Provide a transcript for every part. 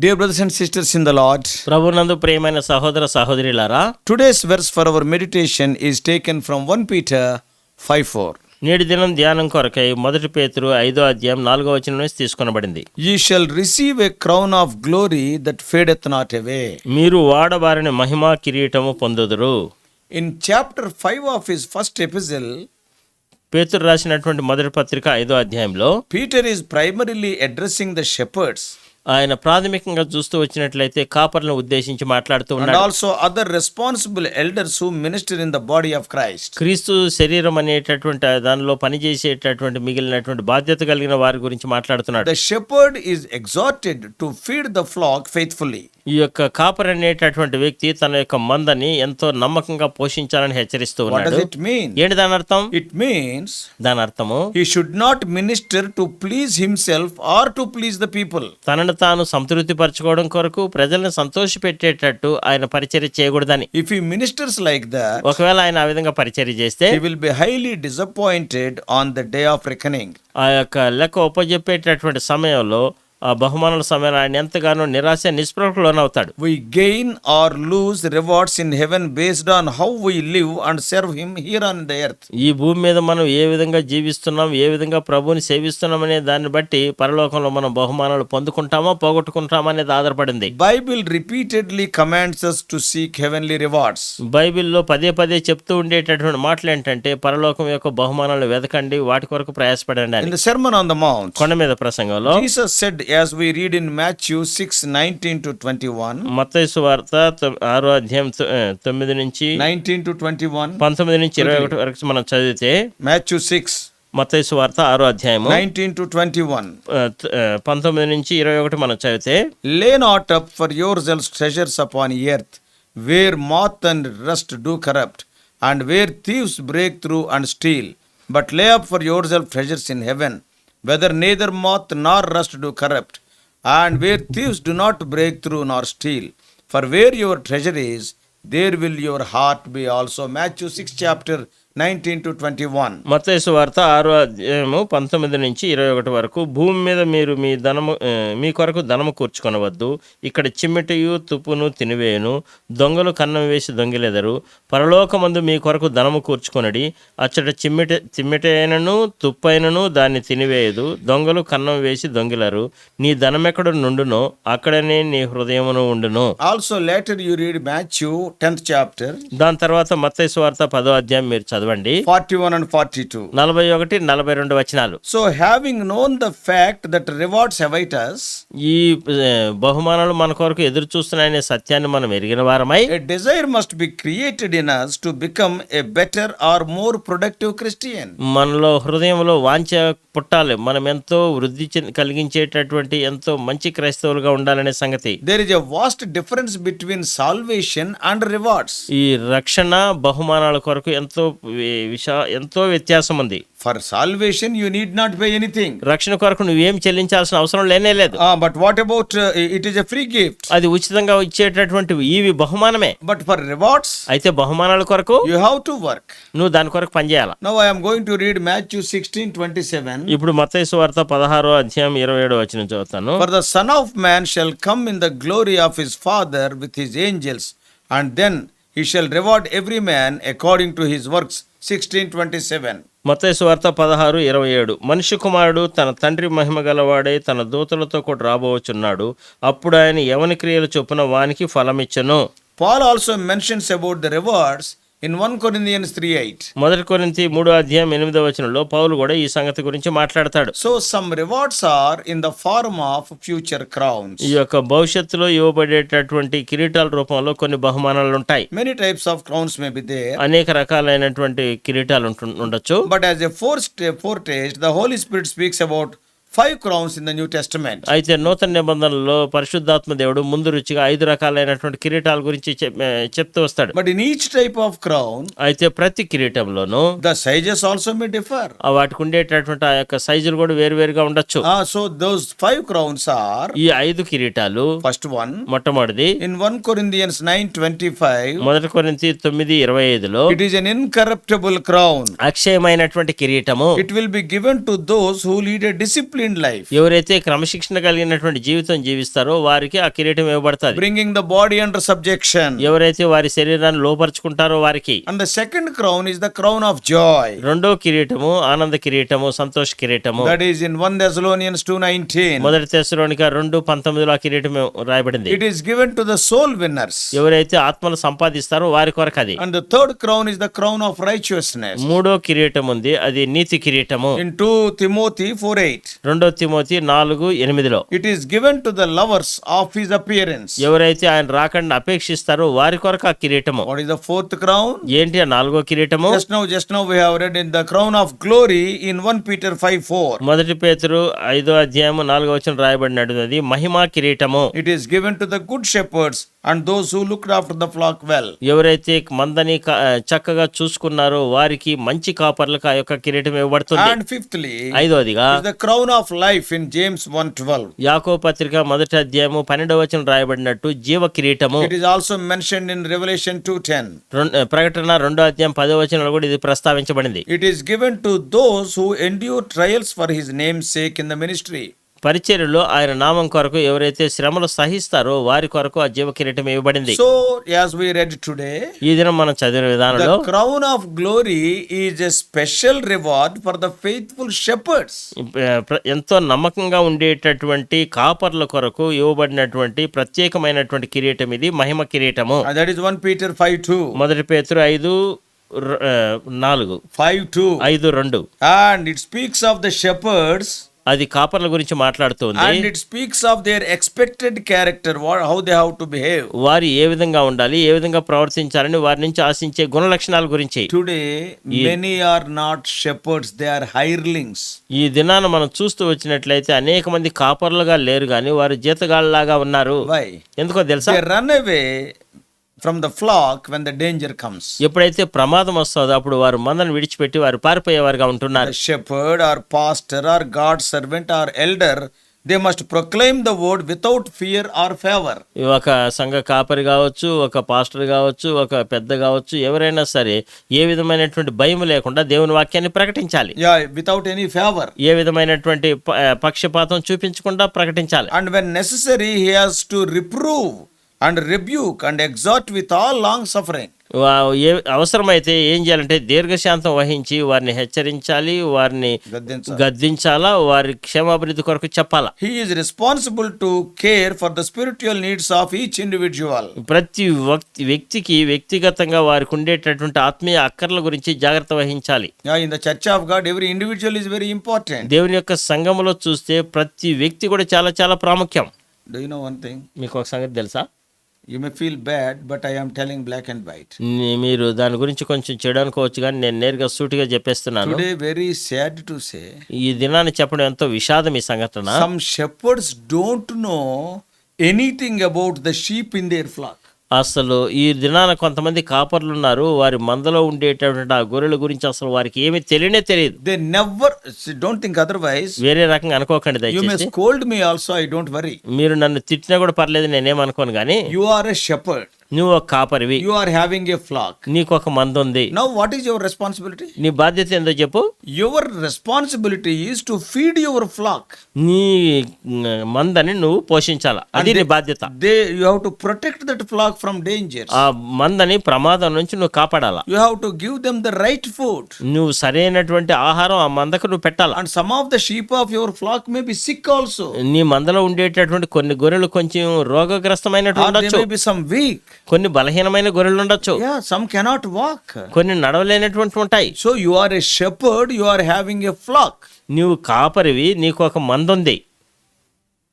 Dear brothers and sisters in the Lord, ప్రభునందు ప్రియమైన సహోదర సహోదరులారా, today's verse for our meditation is taken from 1 Peter 5:4. నేటి దినం ధ్యానం కొరకై 1 పేతురు 5వ అధ్యాయం 4వ వచనం నుంచి తీసుకొనబడింది. Ye shall receive a crown of glory that fadeth not away. మీరు వాడబారిన మహిమా కిరీటము పొందుదురు. In chapter 5 of his first epistle, పేతురు రాసినటువంటి మొదటి పత్రిక 5వ అధ్యాయంలో Peter is primarily addressing the shepherds ఆయన ప్రాథమికంగా చూస్తూ వచ్చినట్లయితే కాపర్లను ఉద్దేశించి మాట్లాడుతూ and ఉన్నాడు. also other responsible elders who minister in the body of Christ. క్రీస్తు శరీరం అనేటటువంటి దానిలో పనిచేసేటటువంటి మిగిలినటువంటి బాధ్యత కలిగిన వారి గురించి మాట్లాడుతున్నాడు. The shepherd is exhorted to feed the flock faithfully. ఈ యొక్క కాపర్ అనేటటువంటి వ్యక్తి తన యొక్క మందని ఎంతో నమ్మకంగా పోషించాలని హెచ్చరిస్తూ What ఉన్నాడు. does it mean? ఏంటి దాని అర్థం? It means దాని అర్థము he should not minister to please himself or to please the people. తనను తాను సంతృప్తి పరచుకోవడం కొరకు ప్రజల్ని సంతోష పెట్టేటట్టు ఆయన పరిచర్య చేయకూడదని. If he ministers like that, ఒకవేళ ఆయన ఆ విధంగా పరిచర్య చేస్తే he will be highly disappointed on the day of reckoning. ఆ యొక్క లెక్క ఒప్పజెప్పేటటువంటి సమయంలో ఆ బహుమానుల సమయంలో ఆయన ఎంతగానో నిరాశ నిస్పృహకు లోనవుతాడు. We gain or lose rewards in heaven based on how we live and serve him here on the earth. ఈ భూమి మీద మనం ఏ విధంగా జీవిస్తున్నాం, ఏ విధంగా ప్రభువుని సేవిస్తున్నాం అనే దాన్ని బట్టి పరలోకంలో మనం బహుమానాలు పొందుకుంటామా పోగొట్టుకుంటామా అనేది ఆధారపడింది. Bible repeatedly commands us to seek heavenly rewards. బైబిల్లో పదే పదే చెప్తూ ఉండేటటువంటి మాటలు ఏంటంటే పరలోకం యొక్క బహుమానాలు వెతకండి, వాటి కొరకు ప్రయాసపడండి అని. In the Sermon on the Mount, కొండ మీద ప్రసంగంలో Jesus said, as we read in Matthew 6:19 to 21, మత్తయి సువార్త 6వ అధ్యాయం 9 నుంచి 19 to 21, 19 నుంచి 21 వరకు మనం చదివితే, Matthew 6, మత్తయి సువార్త 6వ అధ్యాయము 19 to 21. 19 నుంచి 21 మనం చదివితే, Lay not up for yourselves treasures upon earth, where moth and rust do corrupt, and where thieves break through and steal. But lay up for yourselves treasures in heaven, whether neither moth nor rust do corrupt, and where thieves do not break through nor steal. For where your treasure is, there will your heart be also. Matthew 6 chapter 19 to 21. మత్తయి సువార్త 6వ అధ్యాయము 19 నుంచి 21 వరకు, భూమి మీద మీరు మీ కొరకు ధనము కూర్చుకొనవద్దు, ఇక్కడ చిమ్మెటయు తుప్పును తినివేయును, దొంగలు కన్నం వేసి దొంగిలెదరు. పరలోకమందు మీ కొరకు ధనము కూర్చుకొనడి, అచ్చట చిమ్మెటైనను తుప్పైనను దాన్ని తినివేయదు, దొంగలు కన్నం వేసి దొంగిలరు. నీ ధనమెక్కడ నుండునో అక్కడనే నీ హృదయమును ఉండును. Also later you read Matthew 10th chapter. దాని తర్వాత మత్తయి సువార్త 10వ అధ్యాయం మీరు చదవండి, 41 and 42. 41, 42 వచనాలు. So having known the fact that rewards await us, ఈ బహుమానాలు మన కొరకు ఎదురు చూస్తున్నాయనే సత్యాన్ని మనం ఎరిగిన వారమై, a desire must be created in us to become a better or more productive Christian. మనలో హృదయంలో వాంఛ పుట్టాలి, మనం ఎంతో వృద్ధి కలిగించేటటువంటి ఎంతో మంచి క్రైస్తవులుగా ఉండాలనే సంగతి. There is a vast difference between salvation and rewards. ఈ రక్షణ బహుమానాల కొరకు ఎంతో వ్యత్యాసం ఉంది. For salvation you need not pay anything. రక్షణ కొరకు నువ్వేం చెల్లించాల్సిన అవసరం లేనే లేదు. But what about it is a free gift? అది ఉచితంగా ఇచ్చేటటువంటి ఇవి బహుమానమే. But for rewards, అయితే బహుమానాల కొరకు you have to work. నువ్వు దాని కొరకు పనిచేయాలి. Now I am going to read Matthew 16:27. ఇప్పుడు మత్తయి సువార్త 16వ అధ్యాయం 27వ వచనం చదువుతాను. For the Son of Man shall come in the glory of his Father with his angels, and then he shall reward every man according to his works. 16:27. మత్తయి సువార్త 16:27. మనుష్య కుమారుడు తన తండ్రి మహిమ గలవాడై తన దూతలతో కూడా రాబోచున్నాడు, అప్పుడు ఆయన ఎవని క్రియలు చొప్పున వానికి ఫలమిచ్చెను. Paul also mentions about the rewards in 1 Corinthians 3:8. 1 కొరింథీ 3వ అధ్యాయం 8వ వచనంలో పౌలు కూడా ఈ సంగతి గురించి మాట్లాడతాడు. So some rewards are in the form of future crowns. ఈ యొక్క భవిష్యత్తులో ఇవ్వబడేటటువంటి కిరీటాల రూపంలో కొన్ని బహుమానాలు ఉంటాయి. Many types of crowns may be there. అనేక రకాలైనటువంటి కిరీటాలు ఉండొచ్చు. But as a foretaste, the Holy Spirit speaks about 5 crowns in the New Testament. అయితే నూతన నిబంధనలో పరిశుద్ధాత్మ దేవుడు ముందు రుచిగా 5 రకాలైనటువంటి కిరీటాల గురించి చెప్తూ వస్తాడు. But in each type of crown, అయితే ప్రతి కిరీటంలోనూ the sizes also may differ. వాటికి ఉండేటటువంటి ఆ యొక్క సైజులు కూడా వేరువేరుగా ఉండొచ్చు. So those 5 crowns are, ఈ 5 కిరీటాలు, first one, మొట్టమొదటిది in 1 Corinthians 9:25, 1 కొరింథీ 9:25లో, it is an incorruptible crown. అక్షయమైనటువంటి కిరీటము. It will be given to those who lead a disciplined disciplined life, ఎవరైతే క్రమశిక్షణ కలిగినటువంటి జీవితం జీవిస్తారో వారికి ఆ కిరీటం ఇవ్వబడుతుంది. bringing the body under subjection. ఎవరైతే వారి శరీరాన్ని లోపరుచుకుంటారో వారికి. And the second crown is the crown of joy. రెండో కిరీటము ఆనంద కిరీటము, సంతోష కిరీటము. That is in 1 Thessalonians 2:19. మొదటి తెస్సలోనిక 2:19 ఆ కిరీటం రాయబడింది. It is given to the soul winners. ఎవరైతే ఆత్మలు సంపాదిస్తారో వారి కొరకు అది. And the third crown is the crown of righteousness. మూడో కిరీటం ఉంది, అది నీతి కిరీటము. In 2 Timothy 4:8. 2 Timothy 4:8. It is given to the lovers of his appearance. ఎవరైతే ఆయన రాకడని అపేక్షిస్తారో వారి కొరకు ఆ కిరీటము. What is the fourth crown? ఏంటి ఆ నాలుగో కిరీటము? Just now we have read in the crown of glory in 1 Peter 5:4. మొదటి పేతురు 5:4 రాయబడినది, అది మహిమా కిరీటము. It is given to the good shepherds and those who looked after the flock well. ఎవరైతే మందని చక్కగా చూసుకున్నారో వారికి మంచి కాపర్లకు ఆ యొక్క కిరీటం ఇవ్వబడుతుంది. And fifthly, ఐదోదిగా is the crown of life in James 1:12. యాకోబు పత్రిక 1:12 రాయబడినట్టు జీవ కిరీటము. It is also mentioned in Revelation 2:10. ప్రకటన 2:10 కూడా ఇది ప్రస్తావించబడింది. It is given to those who endure trials for his name's sake in the ministry. పరిచర్యలో ఆయన నామం కొరకు ఎవరైతే శ్రమలు సహిస్తారో వారి కొరకు ఆ జీవ కిరీటం ఇవ్వబడింది. So as we read today, ఈ దినం మనం చదివిన విధానంలో the crown of glory is a special reward for the faithful shepherds. ఎంతో నమ్మకంగా ఉండేటటువంటి కాపర్ల కొరకు ఇవ్వబడినటువంటి ప్రత్యేకమైనటువంటి కిరీటం ఇది, మహిమ కిరీటము. And that is 1 Peter 5:2. మొదటి పేతురు 5:4 5:2. And it speaks of the shepherds. అది కాపర్ల గురించి మాట్లాడుతుంది. And it speaks of their expected character, how they have to behave. వారు ఏ విధంగా ఉండాలి, ఏ విధంగా ప్రవర్తించాలని వారి నుంచి ఆశించే గుణ లక్షణాల గురించి. Today many are not shepherds, they are hirelings. ఈ దినాన మనం చూస్తూ వచ్చినట్లయితే అనేక మంది కాపర్లుగా లేరు గాని వారు జీతగాళ్ళలాగా ఉన్నారు. Why? ఎందుకో తెలుసా? They run away from the flock when the danger comes. ఎప్పుడైతే ప్రమాదం వస్తుందో అప్పుడు వారు మందను విడిచిపెట్టి వారు పారిపోయేవారుగా ఉంటున్నారు. The shepherd or pastor or God's servant or elder, they must proclaim the word without fear or favor. ఒక సంఘ కాపరి కావచ్చు, ఒక పాస్టర్ కావచ్చు, ఒక పెద్ద కావచ్చు, ఎవరైనా సరే ఏ విధమైనటువంటి భయం లేకుండా దేవుని వాక్యాన్ని ప్రకటించాలి. Yeah, without any favor. ఏ విధమైనటువంటి పక్షపాతం చూపించకుండా ప్రకటించాలి. And when necessary, he has to reprove and rebuke and exhort with all long suffering. అవసరమైతే ఏం చేయాలంటే దీర్ఘశాంతం వహించి వారిని హెచ్చరించాలి, వారిని గద్దించాలా, వారి క్షేమాభివృద్ధి కొరకు చెప్పాలా. He is responsible to care for the spiritual needs of each individual. ప్రతి వ్యక్తికి వ్యక్తిగతంగా వారికి ఉండేటటువంటి ఆత్మీయ అక్కర్ల గురించి జాగ్రత్త వహించాలి. In the church of God, every individual is very important. దేవుని యొక్క సంఘములో చూస్తే ప్రతి వ్యక్తి కూడా చాలా చాలా ప్రాముఖ్యం. Do you know one thing? మీకు ఒక సంగతి తెలుసా? You may feel bad, but I am telling black and white. మీరు దాని గురించి కొంచెం చెడు అనుకోవచ్చు కానీ నేను నేరుగా సూటిగా చెప్పేస్తున్నాను. Today very sad to say, ఈ దినాన్ని చెప్పడం ఎంతో విషాదం ఈ సంఘటన. some shepherds don't know anything about the sheep in their flock. అసలు ఈ దినాన కొంతమంది కాపర్లు ఉన్నారు, వారి మందలో ఉండేటటువంటి ఆ గొర్రెల గురించి అసలు వారికి ఏమీ తెలియనే తెలియదు. They never, don't think otherwise. వేరే రకంగా అనుకోకండి You may దయచేసి. scold me also, I don't worry. మీరు నన్ను తిట్టినా కూడా పర్లేదు, నేనేమనుకోను కానీ You are a shepherd. నువ్వు ఒక కాపరివి, You are having a flock. నీకు ఒక మంద ఉంది. Now what is your responsibility? నీ బాధ్యత ఏందో చెప్పు. Your responsibility is to feed your flock. నీ మందని నువ్వు పోషించాలా, అది నీ బాధ్యత. You have to protect that flock from dangers. ఆ మందని ప్రమాదం నుంచి నువ్వు కాపాడాలా. You have to give them the right food. నువ్వు సరైనటువంటి ఆహారం ఆ మందకు నువ్వు పెట్టాలా. And some of the sheep of your flock may be sick also. నీ మందలో ఉండేటటువంటి కొన్ని గొర్రెలు కొంచెం రోగగ్రస్తమైనట్టు Or they ఉండొచ్చు, may be some weak. కొన్ని బలహీనమైన గొర్రెలు ఉండొచ్చు, Yeah, some cannot walk. కొన్ని నడవలేనటువంటి ఉంటాయి. So you are a shepherd, you are having a flock. నువ్వు కాపరివి, నీకు ఒక మంద ఉంది.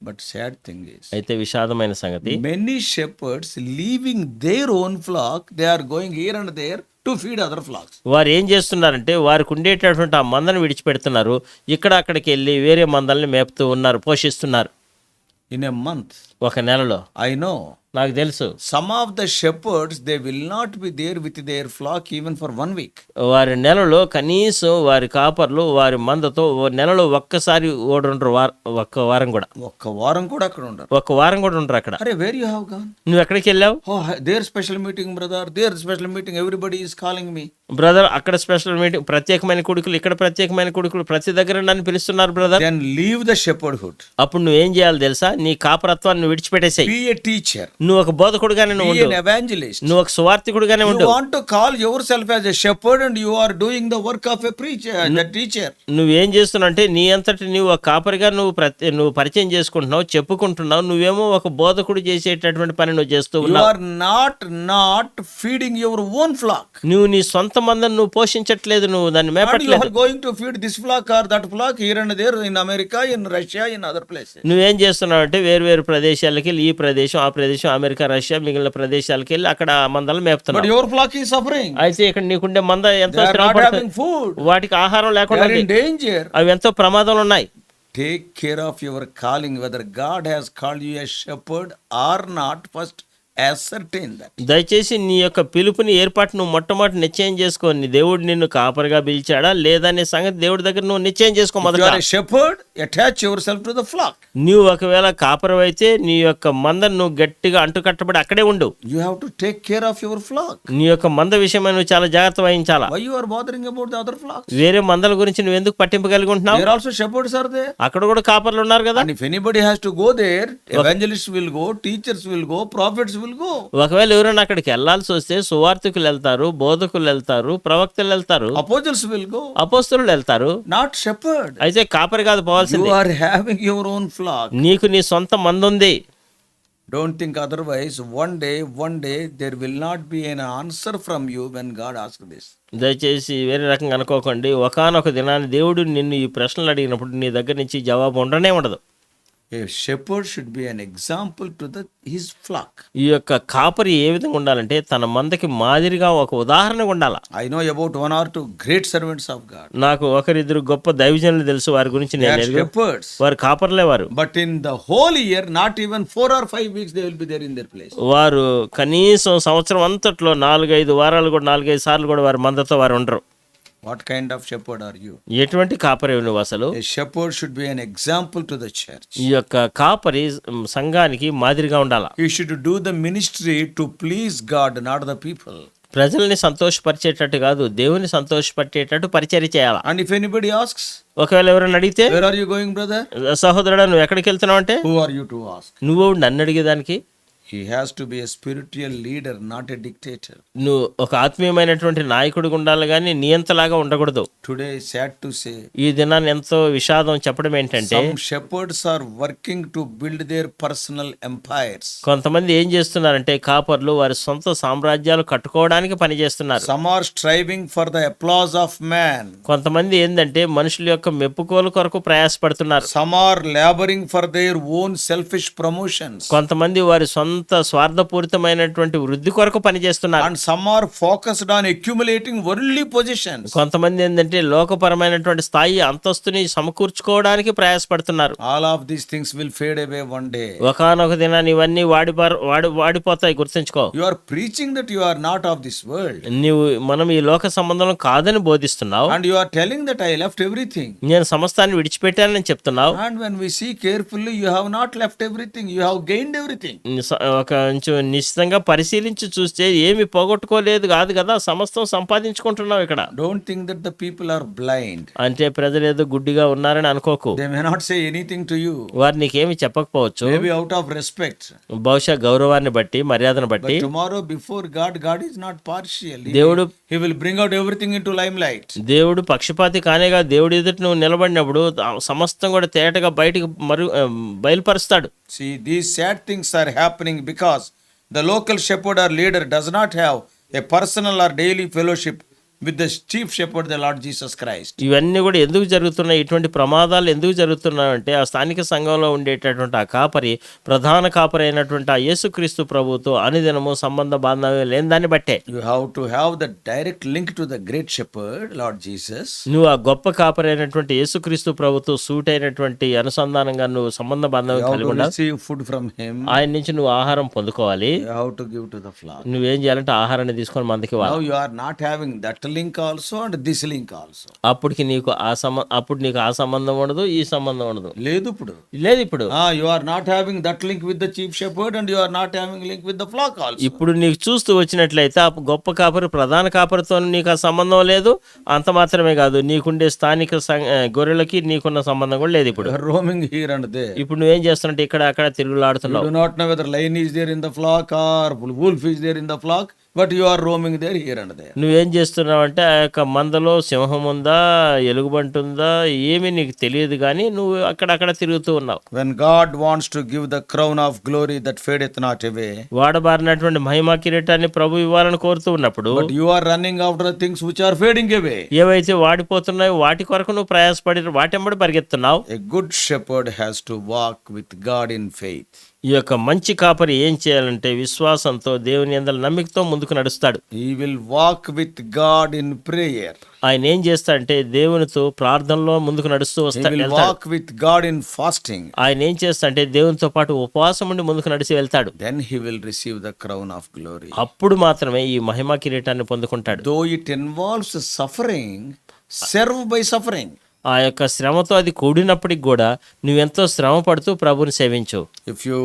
But sad thing is, అయితే విషాదమైన సంగతి, many shepherds leaving their own flock, they are going here and there to feed other flocks. వారు ఏం చేస్తున్నారంటే వారికి ఉండేటటువంటి ఆ మందను విడిచిపెడుతున్నారు, ఇక్కడ అక్కడికి వెళ్ళి వేరే మందల్ని మేపుతూ ఉన్నారు, పోషిస్తున్నారు. In a month, ఒక నెలలో I know నాకు తెలుసు. Some of the shepherds, they will not be there with their flock even for 1 week. వారి నెలలో కనీసం వారి కాపర్లు వారి మందతో నెలలో ఒక్కసారి ఓడుంటారు, ఒక్క వారం కూడా, ఒక్క వారం కూడా అక్కడ ఉండరు. ఒక్క వారం కూడా ఉండరు అక్కడ. అరే, వేర్ యూ హ్యావ్ గాన్? నువ్వు ఎక్కడికి వెళ్ళావు? Oh, their special meeting, brother. Their special meeting. Everybody is calling me. Brother, అక్కడ స్పెషల్ మీటింగ్, ప్రత్యేకమైన కొడుకులు, ఇక్కడ ప్రత్యేకమైన కొడుకులు, ప్రతి దగ్గర నన్ను పిలుస్తున్నారు brother. Then leave the shepherdhood. అప్పుడు నువ్వేం చేయాలి తెలుసా? నీ కాపరత్వాన్ని విడిచిపెట్టేసాయి. Be a teacher. నువ్వు ఒక బోధకుడుగానే Be ఉండు, an evangelist. నువ్వు ఒక సువార్తికుడుగానే You ఉండు. want to call yourself as a shepherd and you are doing the work of a preacher, the teacher. నువ్వేం చేస్తున్నావు అంటే నీ అంతటి నువ్వు ఒక కాపరిగా నువ్వు పరిచయం చేసుకుంటున్నావు, చెప్పుకుంటున్నావు. నువ్వేమో ఒక బోధకుడు చేసేటటువంటి పని నువ్వు చేస్తూ You ఉన్నావు. are not feeding your own flock. నువ్వు నీ సొంత మందని నువ్వు పోషించట్లేదు, నువ్వు దాన్ని And you మేపట్లేదు. are going to feed this flock or that flock here and there in America, in Russia, in other places. నువ్వేం చేస్తున్నావు అంటే వేరు ప్రదేశాలకి వెళ్ళి, ఈ ప్రదేశం ఆ ప్రదేశం, అమెరికా, రష్యా, మిగిలిన ప్రదేశాలకి వెళ్ళి అక్కడ మందలు But మేపుతున్నావు. your flock is suffering. అయితే ఇక్కడ నీకుండే మంద ఎంతో They are శ్రమ not పడుతుంది. having food. వాటికి ఆహారం They లేకుండా are in danger. అవి ఎంతో ప్రమాదంలో ఉన్నాయి. Take care of your calling, whether God has called you a shepherd or not. First, ascertain that. దయచేసి నీ యొక్క పిలుపుని ఏర్పాటు నువ్వు మొట్టమొదటి నిశ్చయం చేసుకో. నీ దేవుడు నిన్ను కాపరిగా పిలిచాడా లేదా అనే సంగతి దేవుడి దగ్గర నువ్వు నిశ్చయం చేసుకో. If you మొదట are a shepherd, attach yourself to the flock. నువ్వు ఒకవేళ కాపరవైతే నీ యొక్క మందను నువ్వు గట్టిగా అంటుకట్టబడి అక్కడే ఉండు. You have to take care of your flock. నీ యొక్క మంద విషయమై నువ్వు చాలా జాగ్రత్త వహించాలా. Why you are bothering about the other flocks? వేరే మందల గురించి నువ్వు ఎందుకు పట్టింపు కలిగి ఉంటున్నావు? There also shepherds are there. అక్కడ కూడా కాపర్లు ఉన్నారు కదా. And if anybody has to go there, evangelists will go, teachers will go, prophets will go. ఒకవేళ ఎవరైనా అక్కడికి వెళ్లాల్సి వస్తే సువార్తికులు వెళ్తారు, బోధకులు వెళ్తారు, ప్రవక్తలు వెళ్తారు, Apostles will go. అపోస్తలులు వెళ్తారు. Not shepherd. అయితే కాపరి కాదు పోవాల్సింది. You are having your own flock. నీకు నీ సొంత మంద ఉంది. Don't think otherwise. One day there will not be an answer from you when God asks this. దయచేసి వేరే రకంగా అనుకోకండి. ఒకానొక దినాన్ని దేవుడు నిన్ను ఈ ప్రశ్నలు అడిగినప్పుడు నీ దగ్గర నుంచి జవాబు ఉండనే ఉండదు. A shepherd should be an example to his flock. ఈ యొక్క కాపరి ఏ విధంగా ఉండాలంటే తన మందకి మాదిరిగా ఒక ఉదాహరణగా ఉండాలి. I know about 1 or 2 great servants of God. నాకు ఒకరిద్దరు గొప్ప దైవజనులు తెలుసు, వారి గురించి They నేను are ఎరుగు. shepherds. వారు కాపర్లే. వారు But in the whole year, not even 4 or 5 weeks, they will be there in their place. వారు కనీసం సంవత్సరం అంతట్లో 4-5 వారాలు కూడా 4-5 సార్లు కూడా వారి మందతో వారు ఉండరు. What kind of shepherd are you? ఎటువంటి కాపరి నువ్వు అసలు? A shepherd should be an example to the church. ఈ యొక్క కాపరి సంఘానికి మాదిరిగా ఉండాలా. He should do the ministry to please God, not the people. ప్రజల్ని సంతోషపరిచేటట్టు కాదు, దేవుని సంతోషపరిచేటట్టు పరిచర్య చేయాలా. And if anybody asks, ఒకవేళ ఎవరైనా అడిగితే, where are you going, brother? సహోదరుడా నువ్వు ఎక్కడికి వెళ్తున్నావు అంటే, Who are you to ask? నువ్వు నన్ను అడిగేదానికి. He has to be a spiritual leader, not a dictator. నువ్వు ఒక ఆత్మీయమైనటువంటి నాయకుడిగా ఉండాలి కానీ నియంతలాగా ఉండకూడదు. Today, sad to say, ఈ దినాన్ని ఎంతో విషాదం చెప్పడం ఏంటంటే, some shepherds are working to build their personal empires. కొంతమంది ఏం చేస్తున్నారంటే కాపర్లు వారి సొంత సామ్రాజ్యాలు కట్టుకోవడానికి పనిచేస్తున్నారు. Some are striving for the applause of man. కొంతమంది ఏంటంటే మనుషుల యొక్క మెప్పుకోలు కొరకు ప్రయాసపడుతున్నారు. Some are laboring for their own selfish promotions. కొంతమంది వారి సొంత స్వార్థపూరితమైనటువంటి వృద్ధి కొరకు పనిచేస్తున్నారు. And some are focused on accumulating worldly possessions. కొంతమంది ఏంటంటే లోకపరమైనటువంటి స్థాయి అంతస్తుని సమకూర్చుకోవడానికి ప్రయాసపడుతున్నారు. All of these things will fade away one day. ఒకానొక దినాన్ని ఇవన్నీ వాడిపోతాయి, గుర్తుంచుకో. You are preaching that you are not of this world. మనం ఈ లోక సంబంధం కాదని బోధిస్తున్నావు. And you are telling that I left everything. నేను సమస్తాన్ని విడిచిపెట్టానని చెప్తున్నావు. And when we see carefully, you have not left everything. You have gained everything. ఒక నిశ్చితంగా పరిశీలించి చూస్తే ఏమి పోగొట్టుకోలేదు కాదు కదా, సమస్తం సంపాదించుకుంటున్నావు ఇక్కడ. Don't think that the people are blind. అంటే ప్రజలు ఏదో గుడ్డిగా ఉన్నారని అనుకోకు. They may not say anything to you. వారు నీకేమి చెప్పకపోవచ్చు, Maybe out of respect. బహుశా గౌరవాన్ని బట్టి, మర్యాదను బట్టి. But tomorrow before God is not partial. దేవుడు He will bring out everything into limelight. దేవుడు పక్షపాతి కానేగా. దేవుడి ఎదుట నువ్వు నిలబడినప్పుడు సమస్తం కూడా తేటగా బయటికి బయలుపరుస్తాడు. See, these sad things are happening because the local shepherd or leader does not have a personal or daily fellowship with the chief shepherd, the Lord Jesus Christ. ఇవన్నీ కూడా ఎందుకు జరుగుతున్నాయి, ఇటువంటి ప్రమాదాలు ఎందుకు జరుగుతున్నాయంటే ఆ స్థానిక సంఘంలో ఉండేటటువంటి ఆ కాపరి, ప్రధాన కాపరి అయినటువంటి ఆ యేసుక్రీస్తు ప్రభువుతో అనుదినము సంబంధ బాంధవ్యం లేని దాన్ని బట్టే. You have to have the direct link to the great shepherd, Lord Jesus. నువ్వు ఆ గొప్ప కాపరి అయినటువంటి యేసుక్రీస్తు ప్రభుతో సూట్ అయినటువంటి అనుసంధానంగా నువ్వు సంబంధ You బాంధవ్యం have కలిగి to ఉండాలి. receive food from him. ఆయన నుంచి నువ్వు ఆహారం పొందుకోవాలి. You have to give to the flock. నువ్వేం చేయాలంటే ఆహారాన్ని తీసుకొని మందికి Now ఇవ్వాలి. you are not having that link also and this link also. అప్పుడు నీకు ఆ సంబంధం ఉండదు, ఈ సంబంధం ఉండదు. లేదు ఇప్పుడు. లేదు ఇప్పుడు. You are not having that link with the chief shepherd and you are not having link with the flock also. ఇప్పుడు నీకు చూస్తూ వచ్చినట్లయితే ఆ గొప్ప కాపరి, ప్రధాన కాపరితో నీకు ఆ సంబంధం లేదు. అంత మాత్రమే కాదు, నీకుండే స్థానిక గొర్రెలకి నీకున్న సంబంధం కూడా లేదు ఇప్పుడు. You are roaming here and there. ఇప్పుడు నువ్వేం చేస్తున్నట్టు ఇక్కడ అక్కడ తిరుగులాడుతున్నావు. You do not know whether lion is there in the flock or wolf is there in the flock, but you are roaming there here and there. నువ్వేం చేస్తున్నావు అంటే ఆ యొక్క మందలో సింహం ఉందా, ఎలుగుబంటి ఉందా, ఏమీ నీకు తెలియదు, కానీ నువ్వు అక్కడక్కడ తిరుగుతూ ఉన్నావు. When God wants to give the crown of glory that fadeth not away, వాడబారినటువంటి మహిమా కిరీటాన్ని ప్రభు ఇవ్వాలని కోరుతూ ఉన్నప్పుడు, but you are running after the things which are fading away. ఏవైతే వాడిపోతున్నాయో వాటి కొరకు నువ్వు ప్రయాసపడి వాటెంబడి పరిగెత్తున్నావు. A good shepherd has to walk with God in faith. ఈ యొక్క మంచి కాపరి ఏం చేయాలంటే విశ్వాసంతో, దేవుని యందల నమ్మికతో ముందుకు నడుస్తాడు. He will walk with God in prayer. ఆయన ఏం చేస్తాడంటే దేవునితో ప్రార్థనలో ముందుకు నడుస్తూ He will walk with God in fasting. ఆయన ఏం చేస్తాడంటే దేవునితో పాటు ఉపవాసం ఉండి ముందుకు నడిచి వెళ్తాడు. Then he will receive the crown of glory. అప్పుడు మాత్రమే ఈ మహిమా కిరీటాన్ని పొందుకుంటాడు. Though it involves suffering, serve by suffering. ఆ యొక్క శ్రమతో అది కూడినప్పటికి కూడా నువ్వెంతో శ్రమ పడుతూ ప్రభుని సేవించు. If you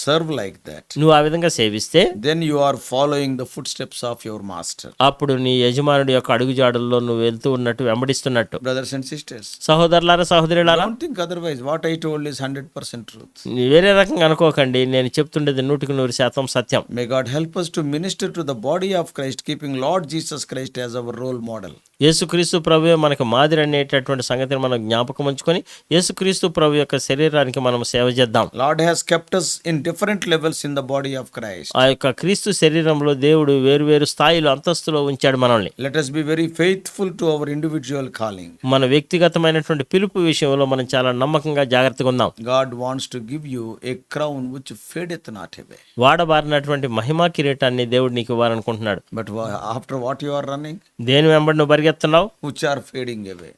serve like that, నువ్వు ఆ విధంగా సేవిస్తే then you are following the footsteps of your master. అప్పుడు నీ యజమానుడి యొక్క అడుగుజాడల్లో నువ్వు వెళ్తూ ఉన్నట్టు, వెంబడిస్తున్నట్టు. Brothers and sisters, సహోదరులారా, సహోదరులారా, don't think otherwise. What I told is 100% truth. వేరే రకంగా అనుకోకండి, నేను చెప్తుండేది 100% సత్యం. May God help us to minister to the body of Christ, keeping Lord Jesus Christ as our role model. యేసుక్రీస్తు ప్రభువే మనకు మాదిరి అనేటటువంటి సంగతిని మనం జ్ఞాపకం ఉంచుకొని యేసుక్రీస్తు ప్రభు యొక్క శరీరానికి మనం సేవ చేద్దాం. Lord has kept us in different levels in the body of Christ. ఆ యొక్క క్రీస్తు శరీరంలో దేవుడు వేరు స్థాయిలో, అంతస్తులో ఉంచాడు మనల్ని. Let us be very faithful to our individual calling. మన వ్యక్తిగతమైనటువంటి పిలుపు విషయంలో మనం చాలా నమ్మకంగా జాగ్రత్తగా ఉందాం. God wants to give you a crown which fadeth not away. వాడబారినటువంటి మహిమా కిరీటాన్ని దేవుడు నీకు ఇవ్వాలనుకుంటున్నాడు. But after what you are running, దేని వెంబడి నువ్వు పరిగెత్తున్నావు? which are fading away.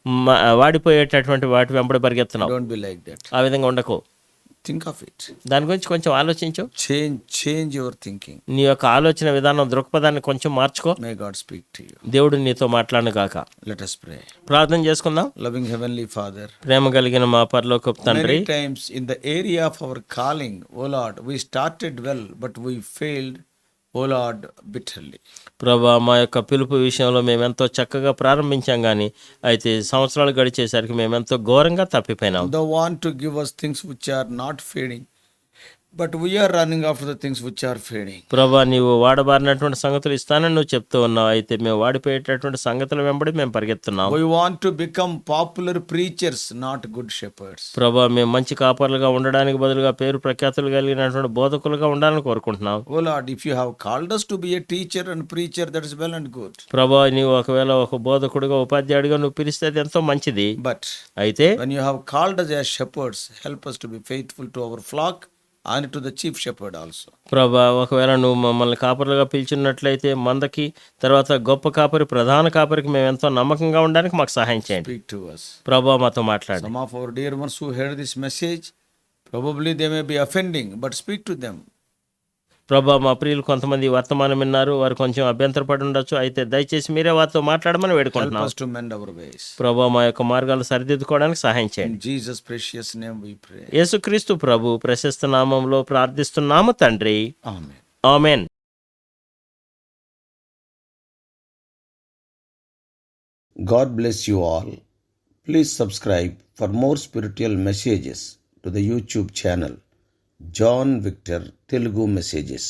వాడిపోయేటటువంటి వాటి వెంబడి పరిగెత్తున్నావు. Don't be like that. ఆ విధంగా ఉండకు. Think of it. దాని గురించి కొంచెం ఆలోచించు. Change your thinking. నీ యొక్క ఆలోచన విధానం, దృక్పథాన్ని కొంచెం మార్చుకో. May God speak to you. దేవుడు నీతో మాట్లాడను గాక. Let us pray. ప్రార్థన చేసుకుందాం. Loving Heavenly Father, ప్రేమ కలిగిన మా పరలోకపు తండ్రి, many times in the area of our calling, O Lord, we started well, but we failed, O Lord, bitterly. ప్రభా, మా యొక్క పిలుపు విషయంలో మేమెంతో చక్కగా ప్రారంభించాం, కానీ అయితే సంవత్సరాలు గడిచేసరికి మేమెంతో ఘోరంగా తప్పిపోయినాం. Thou want to give us things which are not fading, but we are running after the things which are fading. ప్రభా, నీవు వాడబారినటువంటి సంగతులు ఇస్తానని నువ్వు చెప్తూ ఉన్నావు, అయితే మేము వాడిపోయేటటువంటి సంగతుల వెంబడి మేము పరిగెత్తున్నాం. We want to become popular preachers, not good shepherds. ప్రభా, మేము మంచి కాపరులుగా ఉండడానికి బదులుగా పేరు ప్రఖ్యాతులు కలిగినటువంటి బోధకులుగా ఉండాలని కోరుకుంటున్నాం. Oh Lord, if you have called us to be a teacher and preacher, that is well and good. ప్రభా, నీవు ఒకవేళ ఒక బోధకుడిగా, ఉపాధ్యాయుడిగా నువ్వు పిలిస్తే అది ఎంతో మంచిది. But అయితే when you have called us as shepherds, help us to be faithful to our flock and to the chief shepherd also. ప్రభా, ఒకవేళ నువ్వు మమ్మల్ని కాపరులుగా పిలిచినట్లయితే మందకి, తర్వాత గొప్ప కాపరి, ప్రధాన కాపరికి మేము ఎంతో నమ్మకంగా ఉండడానికి మాకు సహాయం చేయండి. Speak to us. ప్రభా, మాతో మాట్లాడు. Some of our dear ones who heard this message, probably they may be offending, but speak to them. ప్రభా, మా ప్రియులు కొంతమంది వర్తమానం విన్నారు, వారు కొంచెం అభ్యంతరపడి ఉండొచ్చు, అయితే దయచేసి మీరే వారితో మాట్లాడమని Help వేడుకుంటున్నాం. us to mend our ways. ప్రభా, మా యొక్క మార్గాలు సరిదిద్దుకోవడానికి సహాయం In చేయండి. Jesus' precious name we pray. యేసుక్రీస్తు ప్రభు ప్రశస్త నామంలో ప్రార్థిస్తున్నాము తండ్రి. Amen. Amen. God bless you all. Please subscribe for more spiritual messages to the YouTube channel John Victor Telugu Messages.